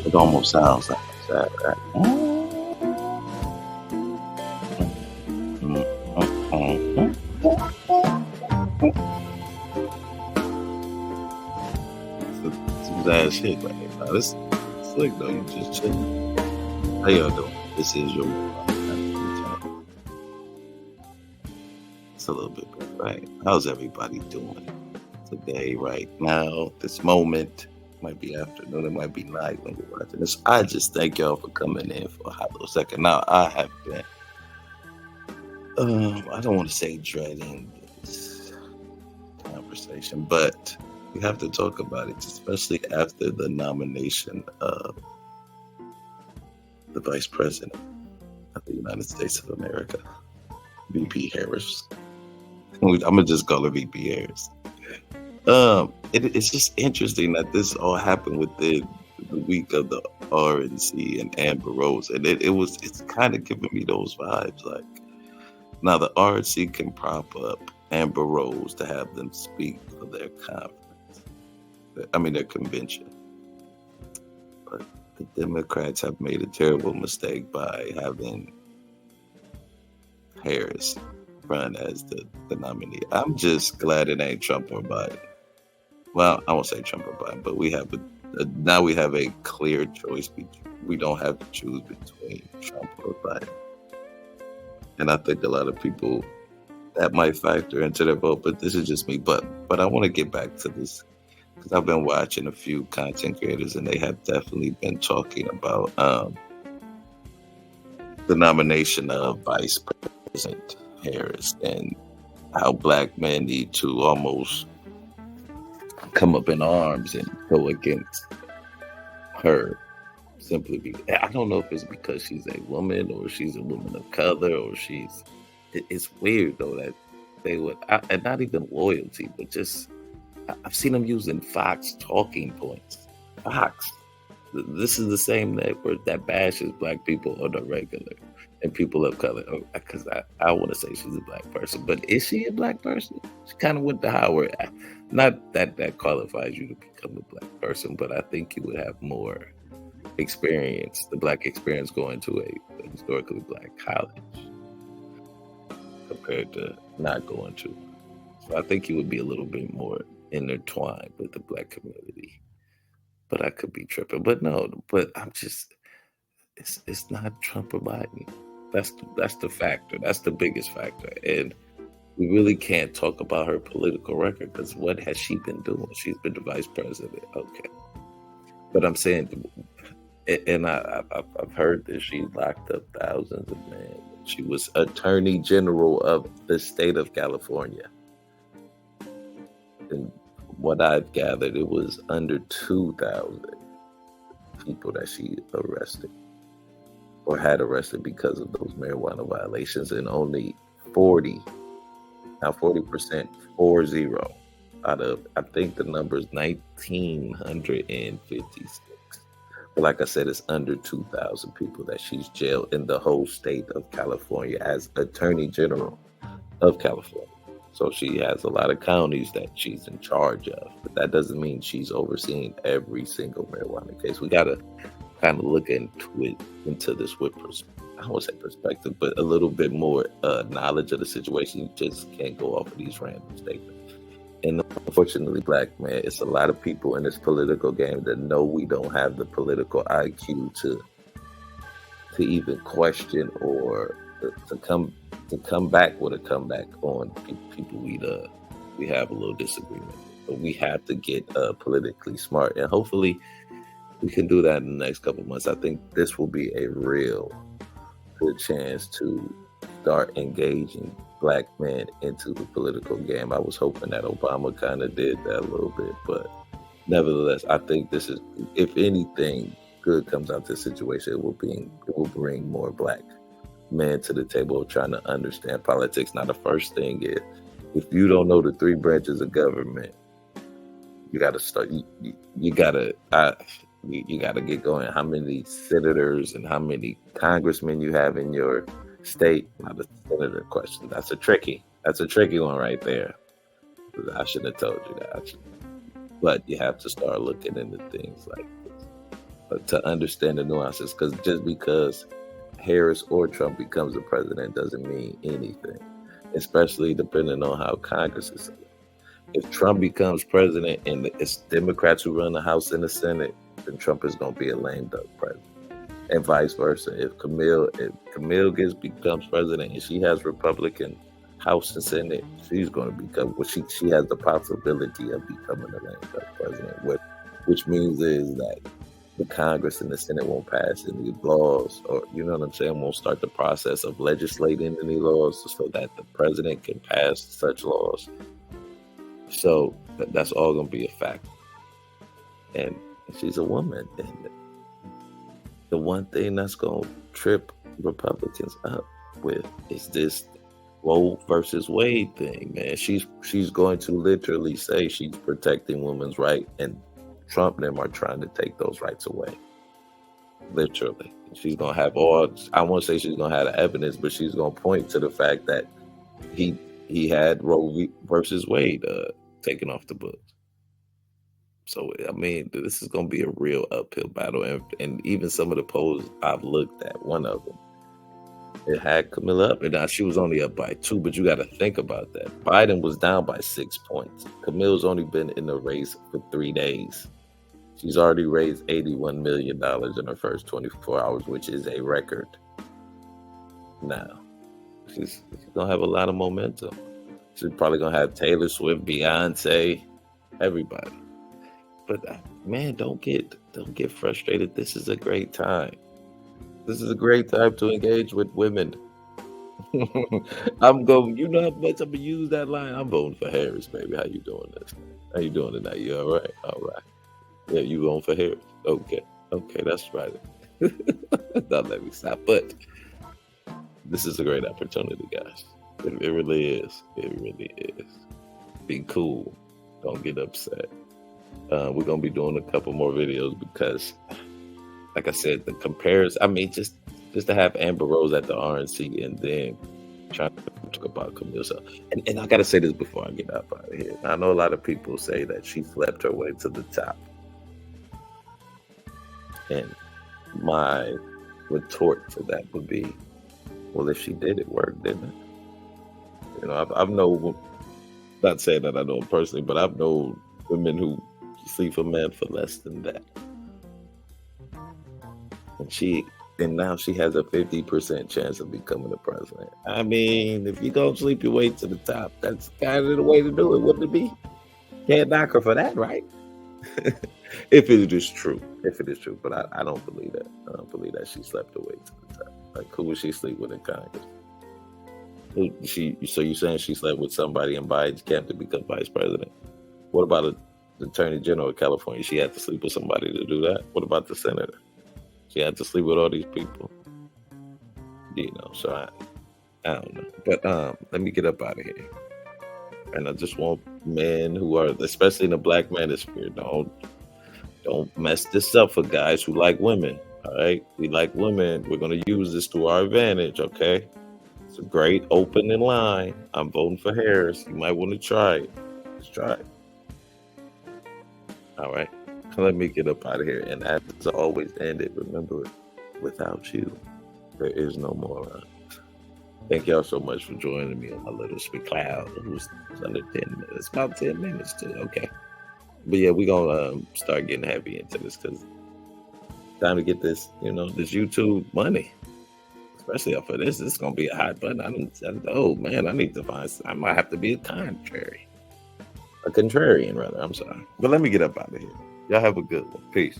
It almost sounds like that. Some bad shit right here. Now, this slick though. You just chilling. How y'all doing? This is your. It's a little bit better, right? How's everybody doing today, right now? This moment might be afternoon, it might be night when you're watching this. I just thank y'all for coming in for a hot little second. Now, I have been, I don't want to say dreading this conversation, but we have to talk about it, especially after the nomination of the Vice President of the United States of America, VP Harris. I'm gonna just call her VP Harris. It's just interesting that this all happened within the week of the RNC and Amber Rose, and it's kind of giving me those vibes. Like, now the RNC can prop up Amber Rose to have them speak for their conference, their convention, but the Democrats have made a terrible mistake by having Harris run as the nominee. I'm just glad it ain't Trump or Biden. Well, I won't say Trump or Biden, but now we have a clear choice. We don't have to choose between Trump or Biden. And I think a lot of people, that might factor into their vote, but this is just me. But I want to get back to this because I've been watching a few content creators and they have definitely been talking about the nomination of Vice President Harris and how black men need to almost come up in arms and go against her simply I don't know if it's because she's a woman or she's a woman of color or it's weird though that they would, and not even loyalty, but just I've seen them using Fox talking points. Fox, this is the same network that bashes black people on the regular and people of color, because I want to say she's a black person, but is she a black person? She kind of went to Howard. Not that qualifies you to become a black person, but I think you would have more experience, the black experience, going to a historically black college compared to not going to. So I think you would be a little bit more intertwined with the black community. But I could be tripping. But no, but I'm just, it's not Trump or Biden. That's the factor. That's the biggest factor. And we really can't talk about her political record because what has she been doing? She's been the vice president. Okay. But I'm saying, and I've heard that she locked up thousands of men. She was attorney general of the state of California. And what I've gathered, it was under 2,000 people that she arrested or had arrested because of those marijuana violations, and only 40% out of, I think the number is 1,956. But like I said, it's under 2,000 people that she's jailed in the whole state of California as Attorney General of California. So she has a lot of counties that she's in charge of, but that doesn't mean she's overseeing every single marijuana case. We got to kind of look into this with I won't say perspective, but a little bit more knowledge of the situation. You just can't go off of these random statements. And unfortunately, black man, it's a lot of people in this political game that know we don't have the political IQ to even question or to come back with a comeback on people we have a little disagreement. But we have to get politically smart, and hopefully we can do that in the next couple of months. I think this will be a real good chance to start engaging black men into the political game. I was hoping that Obama kind of did that a little bit, but nevertheless, I think this is, if anything good comes out of this situation, it will bring more black men to the table of trying to understand politics. Now, the first thing is, if you don't know the three branches of government, you got to start. You got to get going. How many senators and how many congressmen you have in your state? Not a senator question. That's a tricky one right there. I shouldn't have told you that. But you have to start looking into things like this. to understand the nuances. Because just because Harris or Trump becomes the president doesn't mean anything, especially depending on how Congress is. If Trump becomes president and it's Democrats who run the House and the Senate, then Trump is going to be a lame duck president, and vice versa. If Camille becomes president and she has Republican House and Senate, she's going to become. Well, she has the possibility of becoming a lame duck president. Which means is that the Congress and the Senate won't pass any laws, or you know what I'm saying, won't start the process of legislating any laws so that the president can pass such laws. So that's all going to be a fact. And she's a woman. And the one thing that's going to trip Republicans up with is this Roe versus Wade thing, man. She's going to literally say she's protecting women's rights, and Trump and them are trying to take those rights away. Literally. She's going to have I won't say she's going to have the evidence, but she's going to point to the fact that he had Roe versus Wade taken off the books. So, I mean, this is going to be a real uphill battle. And even some of the polls I've looked at, one of them, it had Camilla up. And now she was only up by 2, but you got to think about that. Biden was down by 6 points. Camille's only been in the race for 3 days. She's already raised $81 million in her first 24 hours, which is a record. Now, she's going to have a lot of momentum. She's probably going to have Taylor Swift, Beyonce, everybody. But man, don't get frustrated. This is a great time. This is a great time to engage with women. I'm going, you know how much I'm going to use that line? I'm voting for Harris, baby. How you doing this? How you doing tonight? You all right? All right. Yeah, you voting for Harris? Okay, that's right. Don't let me stop. But this is a great opportunity, guys. It really is. It really is. Be cool. Don't get upset. We're going to be doing a couple more videos because, like I said, the comparison, I mean, just to have Amber Rose at the RNC and then trying to talk about Camille. And I got to say this before I get up out of here. I know a lot of people say that she slept her way to the top. And my retort to that would be, well, if she did, it worked, didn't it? You know, I've known, not saying that I know them personally, but I've known women who sleep for men for less than that. And now she has a 50% chance of becoming the president. I mean, if you go sleep your way to the top, that's kind of the way to do it, wouldn't it be? Can't knock her for that, right? If it is true. But I don't believe that. I don't believe that she slept her way to the top. Like, who would she sleep with in Congress? So you saying she slept with somebody in Biden's camp to become vice president? What about the Attorney General of California? She had to sleep with somebody to do that. What about the senator? She had to sleep with all these people. You know, so I don't know. But let me get up out of here. And I just want men who are, especially in the Black manosphere, don't mess this up for guys who like women. All right, we like women. We're gonna use this to our advantage. Okay, it's a great opening line. I'm voting for Harris. You might want to try it. Let's try it. All right, let me get up out of here. And as I always ended, remember, without you, there is no more. Thank y'all so much for joining me on my little speak cloud. It was under 10 minutes, about 10 minutes too. Okay. But yeah, we're going to start getting heavy into this because time to get this, this YouTube money, especially off of this. This is going to be a hot button. I need to find, I might have to be a contrarian rather. I'm sorry. But let me get up out of here. Y'all have a good one. Peace.